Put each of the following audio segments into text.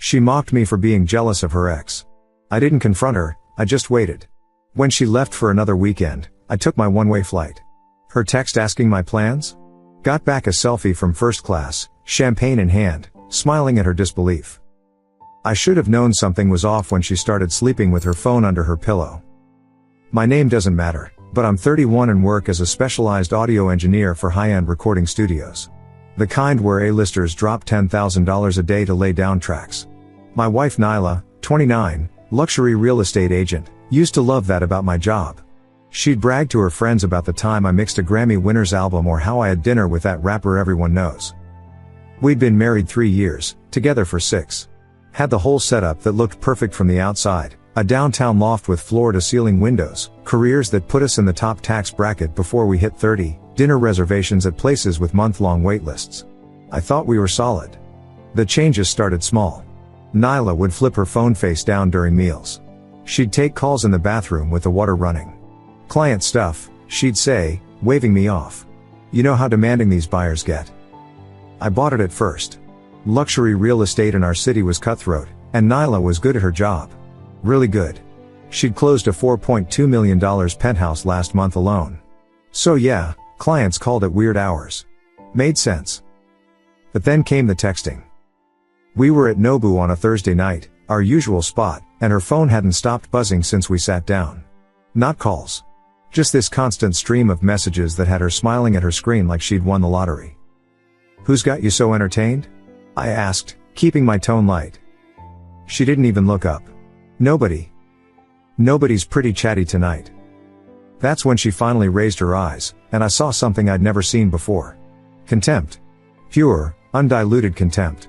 She mocked me for being jealous of her ex. I didn't confront her, I just waited. When she left for another weekend, I took my one-way flight. Her text asking my plans? Got back a selfie from first class, champagne in hand, smiling at her disbelief. I should have known something was off when she started sleeping with her phone under her pillow. My name doesn't matter, but I'm 31 and work as a specialized audio engineer for high-end recording studios. The kind where A-listers drop $10,000 a day to lay down tracks. My wife Nyla, 29, luxury real estate agent, used to love that about my job. She'd brag to her friends about the time I mixed a Grammy winner's album or how I had dinner with that rapper everyone knows. We'd been married 3 years, together for 6. Had the whole setup that looked perfect from the outside, a downtown loft with floor-to-ceiling windows, careers that put us in the top tax bracket before we hit 30, dinner reservations at places with month-long waitlists. I thought we were solid. The changes started small. Nyla would flip her phone face down during meals. She'd take calls in the bathroom with the water running. Client stuff, she'd say, waving me off. You know how demanding these buyers get. I bought it at first. Luxury real estate in our city was cutthroat, and Nyla was good at her job. Really good. She'd closed a $4.2 million penthouse last month alone. So yeah, clients called at weird hours. Made sense. But then came the texting. We were at Nobu on a Thursday night, our usual spot, and her phone hadn't stopped buzzing since we sat down. Not calls. Just this constant stream of messages that had her smiling at her screen like she'd won the lottery. Who's got you so entertained? I asked, keeping my tone light. She didn't even look up. Nobody. Nobody's pretty chatty tonight. That's when she finally raised her eyes, and I saw something I'd never seen before. Contempt. Pure, undiluted contempt.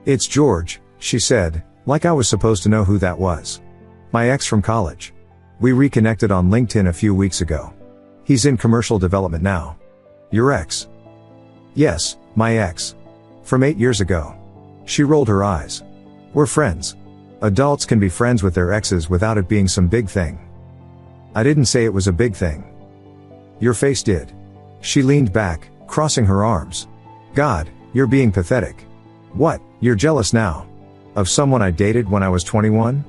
It's George, she said, like I was supposed to know who that was. My ex from college. We reconnected on LinkedIn a few weeks ago. He's in commercial development now. Your ex? Yes, my ex. From 8 years ago. She rolled her eyes. We're friends. Adults can be friends with their exes without it being some big thing. I didn't say it was a big thing. Your face did. She leaned back, crossing her arms. God, you're being pathetic. What, you're jealous now? Of someone I dated when I was 21?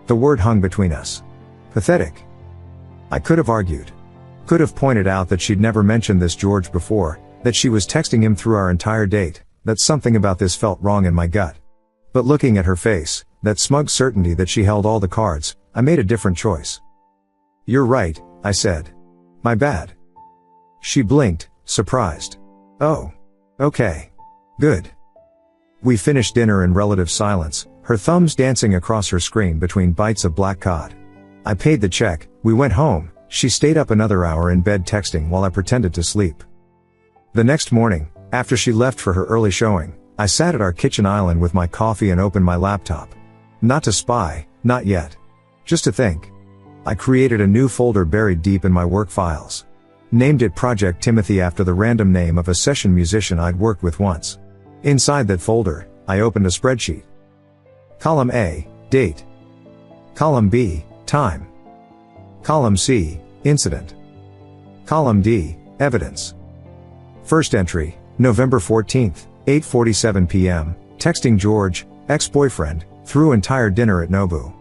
The word hung between us. Pathetic. I could have argued. Could have pointed out that she'd never mentioned this George before, that she was texting him through our entire date, that something about this felt wrong in my gut. But looking at her face, that smug certainty that she held all the cards, I made a different choice. You're right, I said. My bad. She blinked, surprised. Oh. Okay. Good. We finished dinner in relative silence, her thumbs dancing across her screen between bites of black cod. I paid the check, we went home, she stayed up another hour in bed texting while I pretended to sleep. The next morning, after she left for her early showing, I sat at our kitchen island with my coffee and opened my laptop. Not to spy, not yet. Just to think. I created a new folder buried deep in my work files. Named it Project Timothy after the random name of a session musician I'd worked with once. Inside that folder, I opened a spreadsheet. Column A, date. Column B, time. Column C, incident. Column D, evidence. First entry, November 14th, 8:47 p.m., texting George, ex-boyfriend, through entire dinner at Nobu.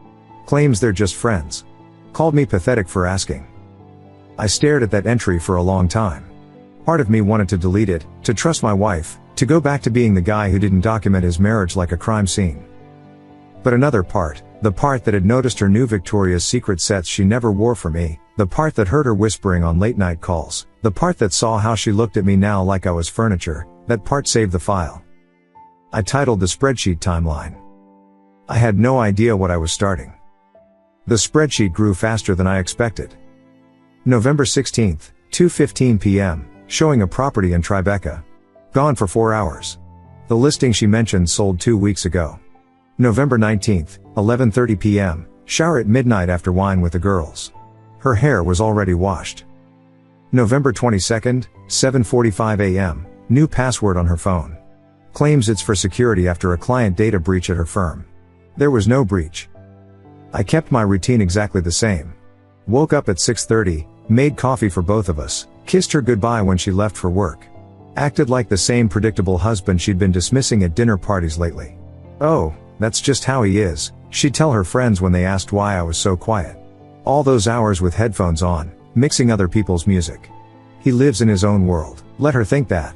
Claims they're just friends. Called me pathetic for asking. I stared at that entry for a long time. Part of me wanted to delete it, to trust my wife, to go back to being the guy who didn't document his marriage like a crime scene. But another part, the part that had noticed her new Victoria's Secret sets she never wore for me, the part that heard her whispering on late night calls, the part that saw how she looked at me now like I was furniture, that part saved the file. I titled the spreadsheet Timeline. I had no idea what I was starting. The spreadsheet grew faster than I expected. November 16th, 2:15 p.m., showing a property in Tribeca. Gone for 4 hours. The listing she mentioned sold 2 weeks ago. November 19th, 11:30 p.m., shower at midnight after wine with the girls. Her hair was already washed. November 22nd, 7:45 a.m., new password on her phone. Claims it's for security after a client data breach at her firm. There was no breach. I kept my routine exactly the same. Woke up at 6:30, made coffee for both of us, kissed her goodbye when she left for work. Acted like the same predictable husband she'd been dismissing at dinner parties lately. "Oh, that's just how he is," she'd tell her friends when they asked why I was so quiet. "All those hours with headphones on, mixing other people's music. He lives in his own world." Let her think that.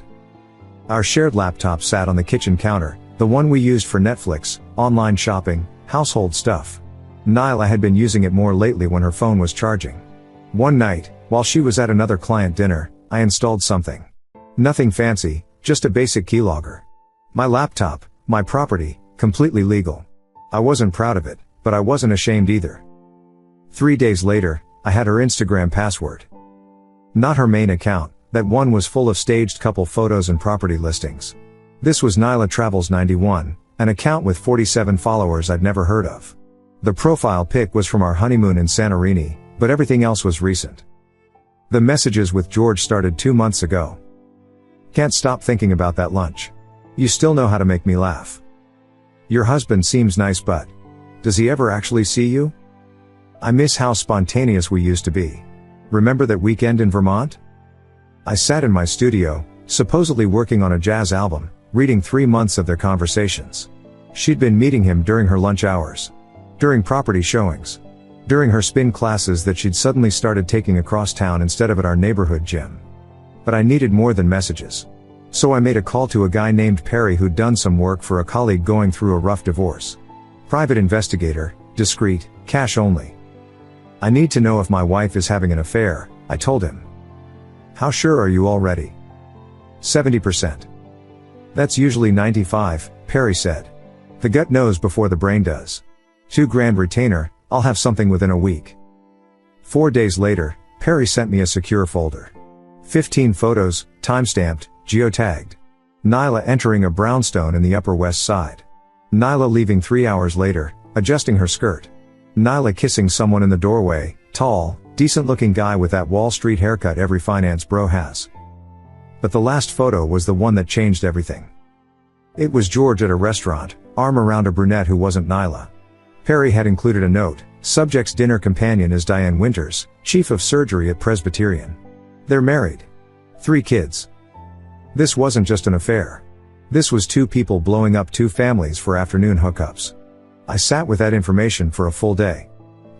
Our shared laptop sat on the kitchen counter, the one we used for Netflix, online shopping, household stuff. Nyla had been using it more lately when her phone was charging. One night, while she was at another client dinner, I installed something. Nothing fancy, just a basic keylogger. My laptop, my property, completely legal. I wasn't proud of it, but I wasn't ashamed either. 3 days later, I had her Instagram password. Not her main account, that one was full of staged couple photos and property listings. This was Nyla Travels 91, an account with 47 followers I'd never heard of. The profile pic was from our honeymoon in Santorini, but everything else was recent. The messages with George started 2 months ago. "Can't stop thinking about that lunch. You still know how to make me laugh. Your husband seems nice, but does he ever actually see you? I miss how spontaneous we used to be. Remember that weekend in Vermont?" I sat in my studio, supposedly working on a jazz album, reading 3 months of their conversations. She'd been meeting him during her lunch hours, during property showings, during her spin classes that she'd suddenly started taking across town instead of at our neighborhood gym. But I needed more than messages. So I made a call to a guy named Perry who'd done some work for a colleague going through a rough divorce. Private investigator, discreet, cash only. "I need to know if my wife is having an affair," I told him. "How sure are you already?" 70%. "That's usually 95, Perry said. "The gut knows before the brain does. $2,000 retainer, I'll have something within a week." 4 days later, Perry sent me a secure folder. 15 photos, timestamped, geotagged. Nyla entering a brownstone in the Upper West Side. Nyla leaving 3 hours later, adjusting her skirt. Nyla kissing someone in the doorway, tall, decent-looking guy with that Wall Street haircut every finance bro has. But the last photo was the one that changed everything. It was George at a restaurant, arm around a brunette who wasn't Nyla. Perry had included a note, subject's dinner companion is Diane Winters, chief of surgery at Presbyterian. They're married. 3 kids. This wasn't just an affair. This was 2 people blowing up 2 families for afternoon hookups. I sat with that information for a full day.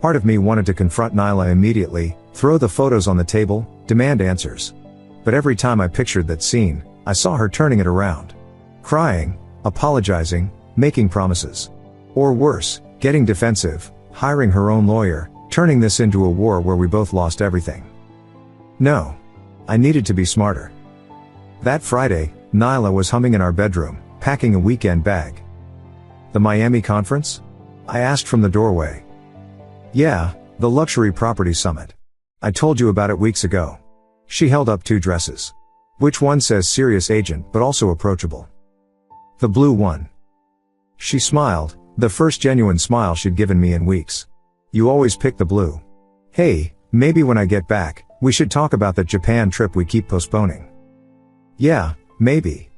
Part of me wanted to confront Nyla immediately, throw the photos on the table, demand answers. But every time I pictured that scene, I saw her turning it around. Crying, apologizing, making promises. Or worse, getting defensive, hiring her own lawyer, turning this into a war where we both lost everything. No. I needed to be smarter. That Friday, Nyla was humming in our bedroom, packing a weekend bag. "The Miami conference?" I asked from the doorway. "Yeah, the luxury property summit. I told you about it weeks ago." She held up 2 dresses. "Which one says serious agent but also approachable?" "The blue one." She smiled, the first genuine smile she'd given me in weeks. "You always pick the blue. Hey, maybe when I get back, we should talk about that Japan trip we keep postponing." "Yeah, maybe."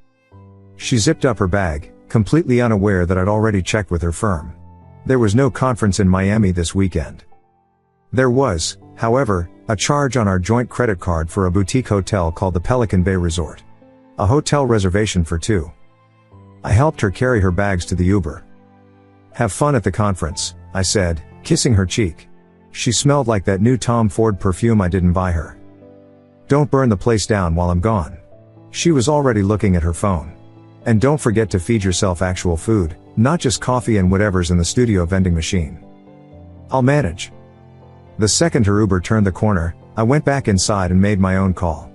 She zipped up her bag, completely unaware that I'd already checked with her firm. There was no conference in Miami this weekend. There was, however, a charge on our joint credit card for a boutique hotel called the Pelican Bay Resort. A hotel reservation for 2. I helped her carry her bags to the Uber. "Have fun at the conference," I said, kissing her cheek. She smelled like that new Tom Ford perfume I didn't buy her. "Don't burn the place down while I'm gone." She was already looking at her phone. "And don't forget to feed yourself actual food, not just coffee and whatever's in the studio vending machine." "I'll manage." The second her Uber turned the corner, I went back inside and made my own call.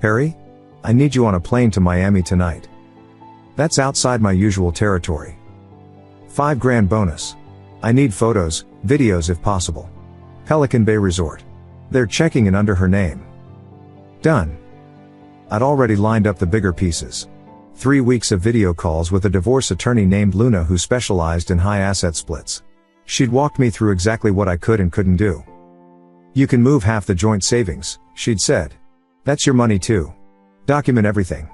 "Perry? I need you on a plane to Miami tonight." "That's outside my usual territory." $5,000 bonus. I need photos, videos if possible. Pelican Bay Resort. They're checking in under her name. Done. I'd already lined up the bigger pieces. 3 weeks of video calls with a divorce attorney named Luna who specialized in high asset splits. She'd walked me through exactly what I could and couldn't do. "You can move half the joint savings," she'd said. "That's your money too. Document everything.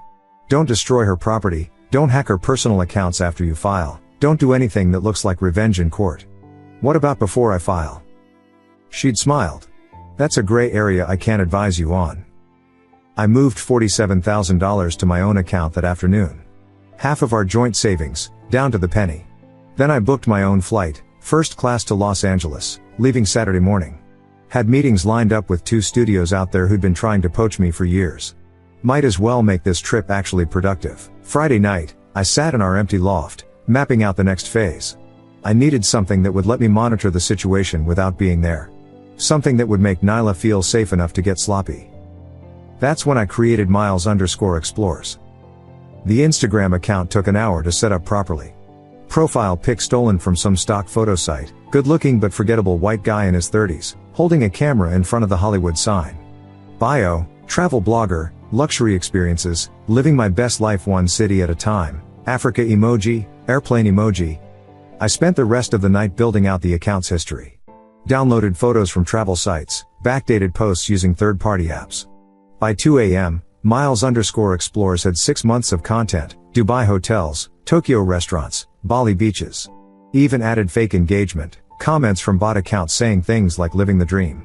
Don't destroy her property, don't hack her personal accounts after you file, don't do anything that looks like revenge in court." "What about before I file?" She'd smiled. "That's a gray area I can't advise you on." I moved $47,000 to my own account that afternoon. Half of our joint savings, Down to the penny. Then I booked my own flight, first class to Los Angeles, leaving Saturday morning. Had meetings lined up with 2 studios out there who'd been trying to poach me for years. Might as well make this trip actually productive. Friday night, I sat in our empty loft, mapping out the next phase. I needed something that would let me monitor the situation without being there. Something that would make Nyla feel safe enough to get sloppy. That's when I created Miles_Explores. The Instagram account took an hour to set up properly. Profile pic stolen from some stock photo site, good-looking but forgettable white guy in his 30s, holding a camera in front of the Hollywood sign. Bio, travel blogger, luxury experiences, living my best life one city at a time, Africa emoji, airplane emoji. I spent the rest of the night building out the account's history. Downloaded photos from travel sites, backdated posts using third-party apps. By 2 a.m., Miles_Explores had 6 months of content, Dubai hotels, Tokyo restaurants, Bali beaches. Even added fake engagement, comments from bot accounts saying things like living the dream.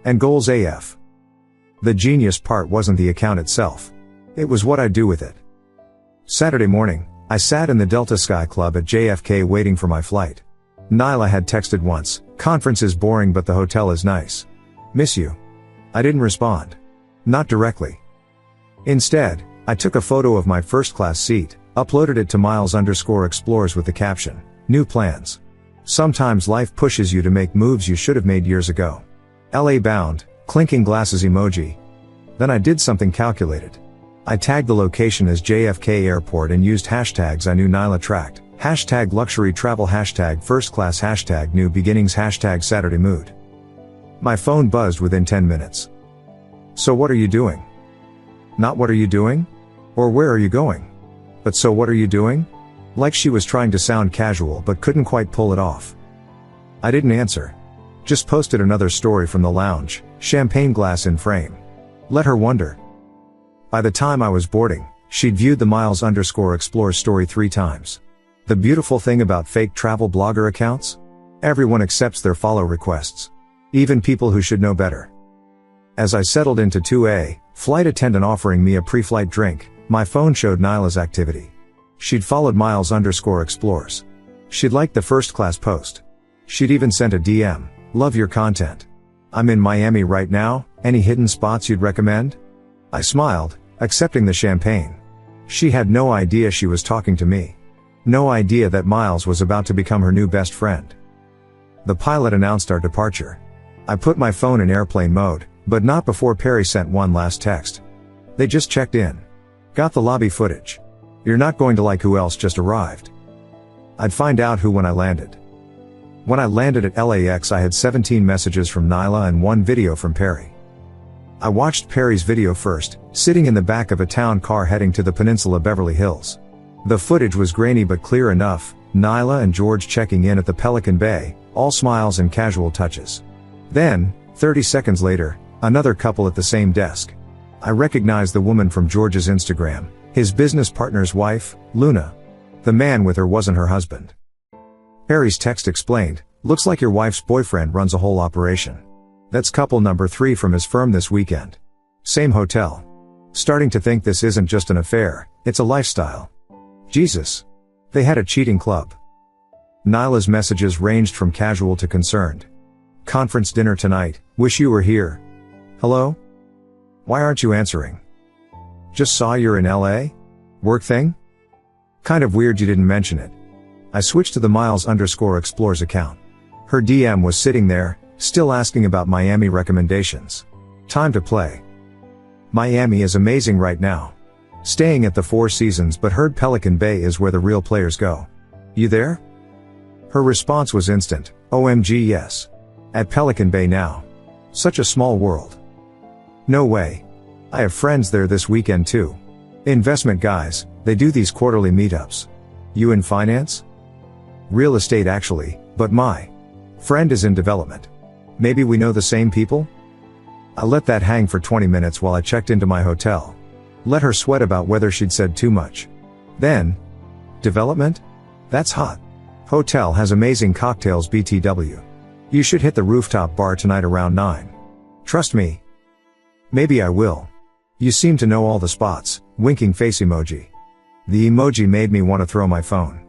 And goals AF. The genius part wasn't the account itself. It was what I do with it. Saturday morning, I sat in the Delta Sky Club at JFK waiting for my flight. Nyla had texted once, "Conference is boring but the hotel is nice. Miss you." I didn't respond. Not directly. Instead, I took a photo of my first-class seat, uploaded it to Miles_Explores with the caption, "New plans. Sometimes life pushes you to make moves you should have made years ago. LA bound, clinking glasses emoji." Then I did something calculated. I tagged the location as JFK Airport and used hashtags I knew Nyla tracked. Hashtag luxury travel, hashtag first class, hashtag new beginnings, hashtag Saturday mood. My phone buzzed within 10 minutes. "So what are you doing?" Not "what are you doing?" Or "where are you going?" But "so what are you doing?" Like she was trying to sound casual but couldn't quite pull it off. I didn't answer. Just posted another story from the lounge, champagne glass in frame. Let her wonder. By the time I was boarding, she'd viewed the Miles_Explores story 3 times. The beautiful thing about fake travel blogger accounts? Everyone accepts their follow requests. Even people who should know better. As I settled into 2A, flight attendant offering me a pre-flight drink, my phone showed Nyla's activity. She'd followed Miles_Explores. She'd liked the first class post. She'd even sent a DM, "Love your content. I'm in Miami right now, any hidden spots you'd recommend?" I smiled, accepting the champagne. She had no idea she was talking to me. No idea that Miles was about to become her new best friend. The pilot announced our departure. I put my phone in airplane mode, but not before Perry sent one last text. "They just checked in. Got the lobby footage. You're not going to like who else just arrived." I'd find out who when I landed. When I landed at LAX, I had 17 messages from Nyla and 1 video from Perry. I watched Perry's video first, sitting in the back of a town car heading to the Peninsula Beverly Hills. The footage was grainy but clear enough, Nyla and George checking in at the Pelican Bay, all smiles and casual touches. Then, 30 seconds later, another couple at the same desk. I recognized the woman from George's Instagram, his business partner's wife, Luna. The man with her wasn't her husband. Perry's text explained, "Looks like your wife's boyfriend runs a whole operation. That's couple number 3 from his firm this weekend. Same hotel. Starting to think this isn't just an affair, it's a lifestyle. Jesus. They had a cheating club." Nyla's messages ranged from casual to concerned. "Conference dinner tonight, wish you were here. Hello? Why aren't you answering? Just saw you're in LA? Work thing? Kind of weird you didn't mention it." I switched to the Miles_Explores account. Her DM was sitting there, still asking about Miami recommendations. Time to play. "Miami is amazing right now. Staying at the 4 Seasons but heard Pelican Bay is where the real players go. You there?" Her response was instant, "OMG yes. At Pelican Bay now. Such a small world. No way. I have friends there this weekend too. Investment guys, they do these quarterly meetups. You in finance?" "Real estate actually, but my friend is in development. Maybe we know the same people?" I let that hang for 20 minutes while I checked into my hotel. Let her sweat about whether she'd said too much. Then, "Development? That's hot. Hotel has amazing cocktails BTW. You should hit the rooftop bar tonight around 9. Trust me." "Maybe I will. You seem to know all the spots," winking face emoji. The emoji made me want to throw my phone.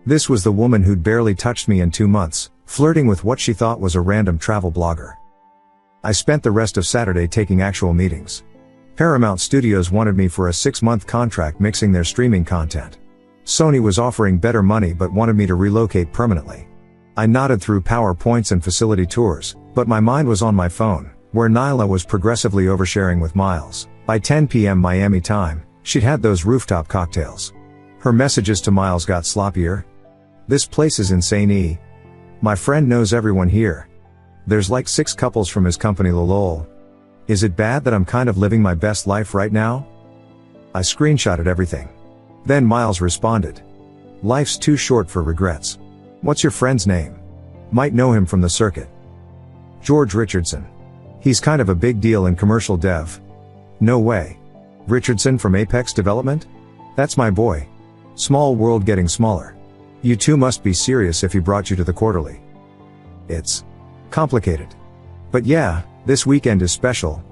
This was the woman who'd barely touched me in 2 months, flirting with what she thought was a random travel blogger. I spent the rest of Saturday taking actual meetings. Paramount Studios wanted me for a 6-month contract mixing their streaming content. Sony was offering better money but wanted me to relocate permanently. I nodded through PowerPoints and facility tours, but my mind was on my phone, where Nyla was progressively oversharing with Miles. By 10 p.m. Miami time, she'd had those rooftop cocktails. Her messages to Miles got sloppier. "This place is insane. My friend knows everyone here. There's like 6 couples from his company lol. Is it bad that I'm kind of living my best life right now?" I screenshotted everything. Then Miles responded. "Life's too short for regrets. What's your friend's name? Might know him from the circuit." "George Richardson. He's kind of a big deal in commercial dev." "No way. Richardson from Apex Development? That's my boy. Small world getting smaller. You two must be serious if he brought you to the quarterly." "It's complicated. But yeah, this weekend is special.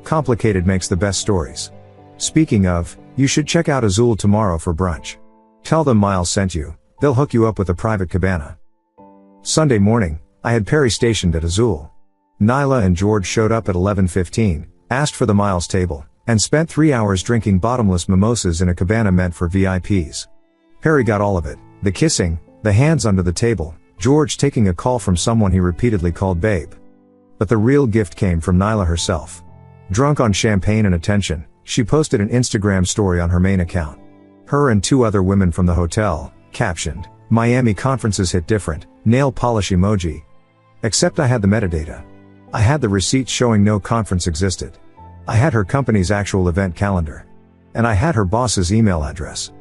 Complicated makes the best stories. Speaking of, you should check out Azul tomorrow for brunch. Tell them Miles sent you, they'll hook you up with a private cabana." Sunday morning, I had Perry stationed at Azul. Nyla and George showed up at 11:15, asked for the Miles table, and spent 3 hours drinking bottomless mimosas in a cabana meant for VIPs. Perry got all of it, the kissing, the hands under the table, George taking a call from someone he repeatedly called babe. But the real gift came from Nyla herself. Drunk on champagne and attention, she posted an Instagram story on her main account. Her and 2 other women from the hotel, captioned, "Miami conferences hit different, nail polish emoji." Except I had the metadata. I had the receipts showing no conference existed. I had her company's actual event calendar. And I had her boss's email address.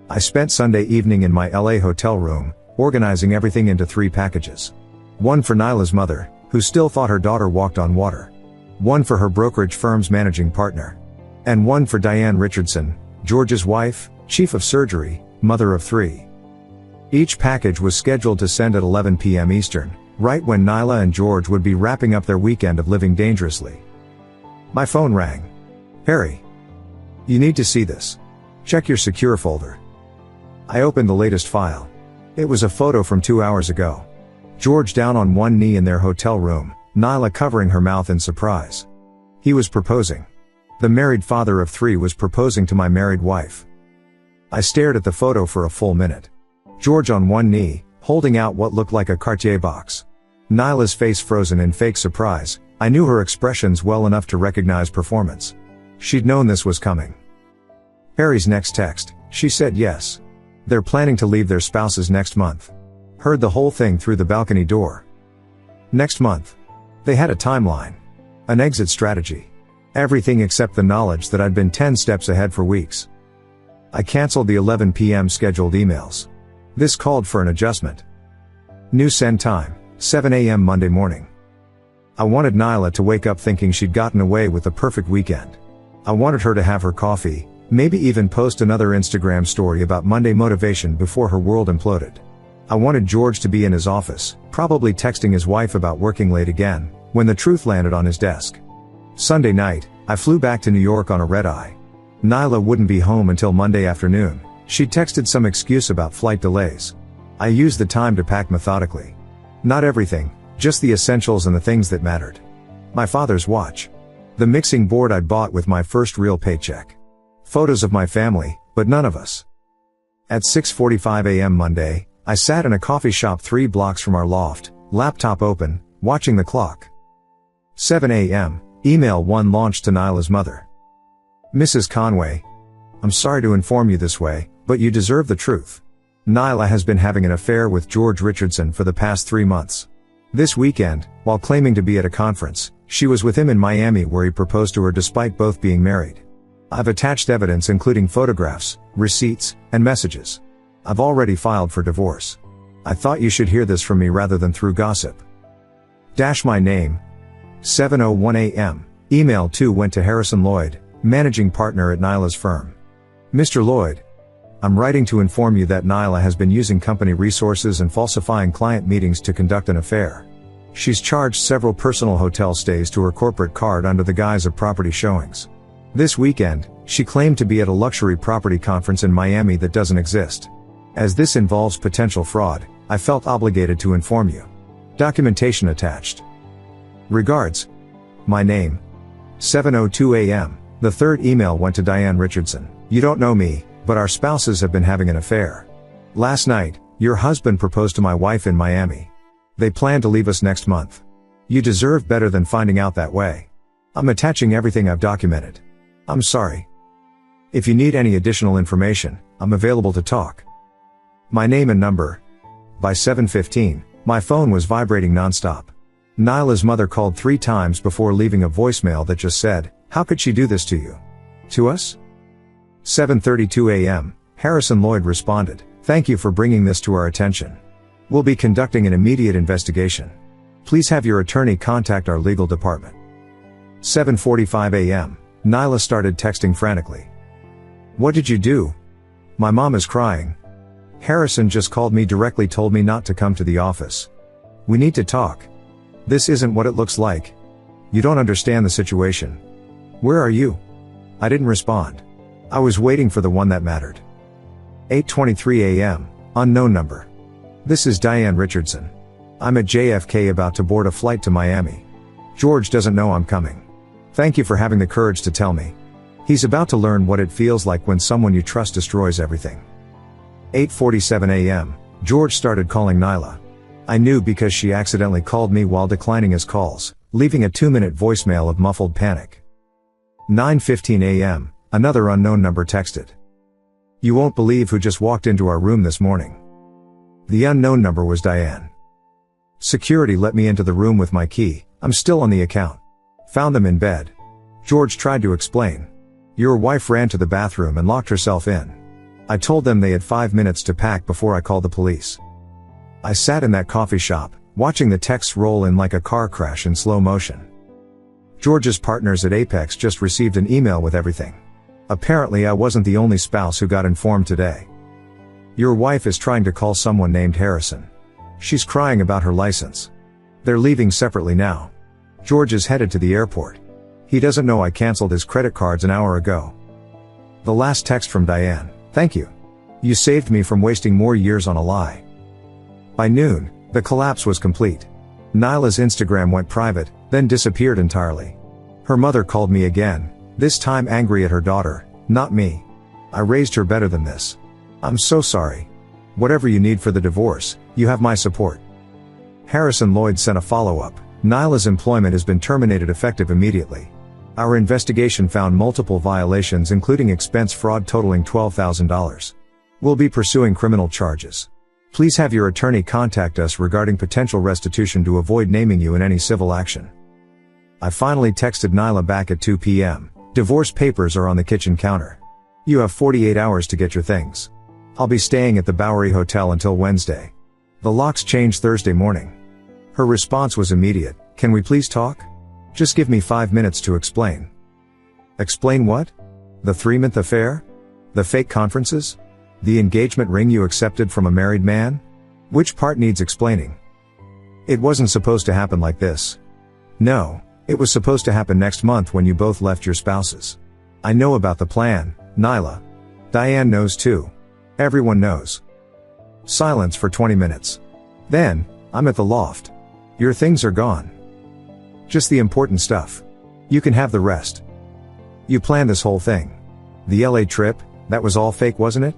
I spent Sunday evening in my LA hotel room, organizing everything into 3 packages. One for Nyla's mother, who still thought her daughter walked on water. One for her brokerage firm's managing partner. And one for Diane Richardson, George's wife, chief of surgery, mother of 3. Each package was scheduled to send at 11 p.m. Eastern, right when Nyla and George would be wrapping up their weekend of living dangerously. My phone rang. "Perry. You need to see this. Check your secure folder." I opened the latest file. It was a photo from 2 hours ago. George down on one knee in their hotel room, Nyla covering her mouth in surprise. He was proposing. The married father of 3 was proposing to my married wife. I stared at the photo for a full minute. George on one knee, holding out what looked like a Cartier box. Nyla's face frozen in fake surprise. I knew her expressions well enough to recognize performance. She'd known this was coming. Perry's next text, she said yes. They're planning to leave their spouses next month. Heard the whole thing through the balcony door. Next month. They had a timeline. An exit strategy. Everything except the knowledge that I'd been 10 steps ahead for weeks. I canceled the 11 p.m. scheduled emails. This called for an adjustment. New send time, 7 a.m. Monday morning. I wanted Nyla to wake up thinking she'd gotten away with the perfect weekend. I wanted her to have her coffee, maybe even post another Instagram story about Monday motivation before her world imploded. I wanted George to be in his office, probably texting his wife about working late again, when the truth landed on his desk. Sunday night, I flew back to New York on a red-eye. Nyla wouldn't be home until Monday afternoon. She texted some excuse about flight delays. I used the time to pack methodically. Not everything, just the essentials and the things that mattered. My father's watch. The mixing board I'd bought with my first real paycheck. Photos of my family, but none of us. At 6:45 a.m. Monday, I sat in a coffee shop 3 blocks from our loft, laptop open, watching the clock. 7 a.m., email 1 launched to Nyla's mother. "Mrs. Conway, I'm sorry to inform you this way, but you deserve the truth. Nyla has been having an affair with George Richardson for the past 3 months. This weekend, while claiming to be at a conference, she was with him in Miami where he proposed to her despite both being married. I've attached evidence including photographs, receipts, and messages. I've already filed for divorce. I thought you should hear this from me rather than through gossip. My name. 7:01 a.m. Email 2 went to Harrison Lloyd, managing partner at Nyla's firm. Mr. Lloyd, I'm writing to inform you that Nyla has been using company resources and falsifying client meetings to conduct an affair. She's charged several personal hotel stays to her corporate card under the guise of property showings. This weekend, she claimed to be at a luxury property conference in Miami that doesn't exist. As this involves potential fraud, I felt obligated to inform you. Documentation attached. Regards. My name. 7:02 a.m. The third email went to Diane Richardson. You don't know me, but our spouses have been having an affair. Last night, your husband proposed to my wife in Miami. They plan to leave us next month. You deserve better than finding out that way. I'm attaching everything I've documented. I'm sorry. If you need any additional information, I'm available to talk. My name and number. By 7:15, my phone was vibrating nonstop. Nyla's mother called 3 times before leaving a voicemail that just said, "How could she do this to you?" To us? 7:32 a.m., Harrison Lloyd responded, "Thank you for bringing this to our attention. We'll be conducting an immediate investigation. Please have your attorney contact our legal department." 7:45 a.m., Nyla started texting frantically. "What did you do? My mom is crying. Harrison just called me directly, told me not to come to the office. We need to talk. This isn't what it looks like. You don't understand the situation. Where are you?" I didn't respond. I was waiting for the one that mattered. 8:23 a.m., unknown number. This is Diane Richardson. I'm at JFK about to board a flight to Miami. George doesn't know I'm coming. Thank you for having the courage to tell me. He's about to learn what it feels like when someone you trust destroys everything. 8:47 a.m., George started calling Nyla. I knew because she accidentally called me while declining his calls, leaving a 2-minute voicemail of muffled panic. 9:15 a.m., another unknown number texted. You won't believe who just walked into our room this morning. The unknown number was Diane. Security let me into the room with my key. I'm still on the account. Found them in bed. George tried to explain. Your wife ran to the bathroom and locked herself in. I told them they had 5 minutes to pack before I called the police. I sat in that coffee shop, watching the texts roll in like a car crash in slow motion. George's partners at Apex just received an email with everything. Apparently I wasn't the only spouse who got informed today. Your wife is trying to call someone named Harrison. She's crying about her license. They're leaving separately now. George is headed to the airport. He doesn't know I canceled his credit cards an hour ago. The last text from Diane. Thank you. You saved me from wasting more years on a lie. By noon, the collapse was complete. Nyla's Instagram went private, then disappeared entirely. Her mother called me again, this time angry at her daughter, not me. I raised her better than this. I'm so sorry. Whatever you need for the divorce, you have my support. Harrison Lloyd sent a follow-up. Nyla's employment has been terminated effective immediately. Our investigation found multiple violations including expense fraud totaling $12,000. We'll be pursuing criminal charges. Please have your attorney contact us regarding potential restitution to avoid naming you in any civil action. I finally texted Nyla back at 2 p.m. Divorce papers are on the kitchen counter. You have 48 hours to get your things. I'll be staying at the Bowery Hotel until Wednesday. The locks change Thursday morning. Her response was immediate. Can we please talk? Just give me 5 minutes to explain. Explain what? The 3-month affair? The fake conferences? The engagement ring you accepted from a married man? Which part needs explaining? It wasn't supposed to happen like this. No, it was supposed to happen next month when you both left your spouses. I know about the plan, Nyla. Diane knows too. Everyone knows. Silence for 20 minutes. Then, I'm at the loft. Your things are gone. Just the important stuff. You can have the rest. You planned this whole thing. The LA trip, that was all fake, wasn't it?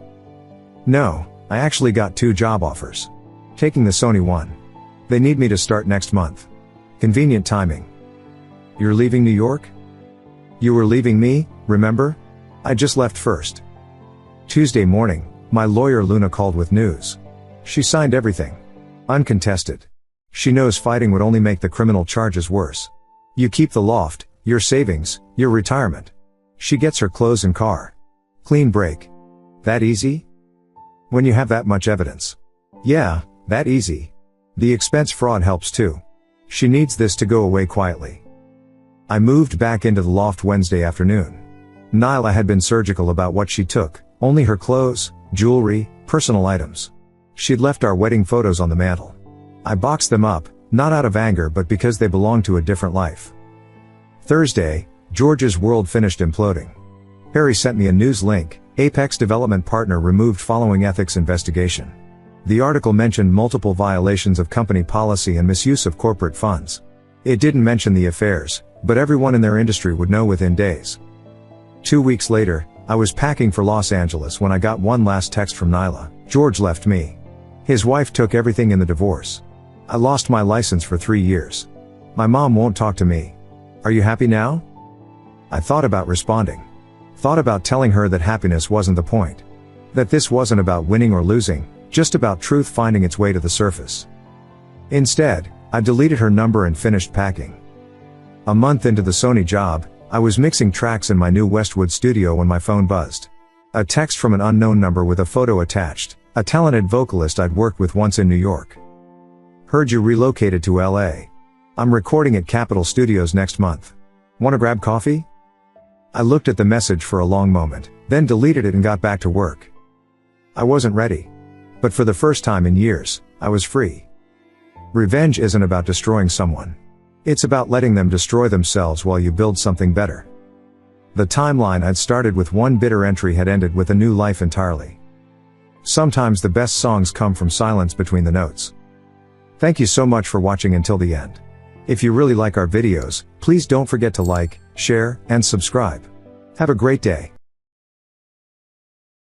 No, I actually got 2 job offers. Taking the Sony one. They need me to start next month. Convenient timing. You're leaving New York? You were leaving me, remember? I just left first. Tuesday morning, my lawyer Luna called with news. She signed everything. Uncontested. She knows fighting would only make the criminal charges worse. You keep the loft, your savings, your retirement. She gets her clothes and car. Clean break. That easy? When you have that much evidence. Yeah, that easy. The expense fraud helps too. She needs this to go away quietly. I moved back into the loft Wednesday afternoon. Nyla had been surgical about what she took, only her clothes, jewelry, personal items. She'd left our wedding photos on the mantle. I boxed them up, not out of anger but because they belonged to a different life. Thursday, George's world finished imploding. Harry sent me a news link, Apex development partner removed following ethics investigation. The article mentioned multiple violations of company policy and misuse of corporate funds. It didn't mention the affairs, but everyone in their industry would know within days. 2 weeks later, I was packing for Los Angeles when I got one last text from Nyla. George left me. His wife took everything in the divorce. I lost my license for 3 years. My mom won't talk to me. Are you happy now? I thought about responding. Thought about telling her that happiness wasn't the point. That this wasn't about winning or losing, just about truth finding its way to the surface. Instead, I deleted her number and finished packing. A month into the Sony job, I was mixing tracks in my new Westwood studio when my phone buzzed. A text from an unknown number with a photo attached, a talented vocalist I'd worked with once in New York. Heard you relocated to LA. I'm recording at Capitol Studios next month. Wanna grab coffee? I looked at the message for a long moment, then deleted it and got back to work. I wasn't ready. But for the first time in years, I was free. Revenge isn't about destroying someone. It's about letting them destroy themselves while you build something better. The timeline I'd started with one bitter entry had ended with a new life entirely. Sometimes the best songs come from silence between the notes. Thank you so much for watching until the end. If you really like our videos, please don't forget to like, share, and subscribe. Have a great day.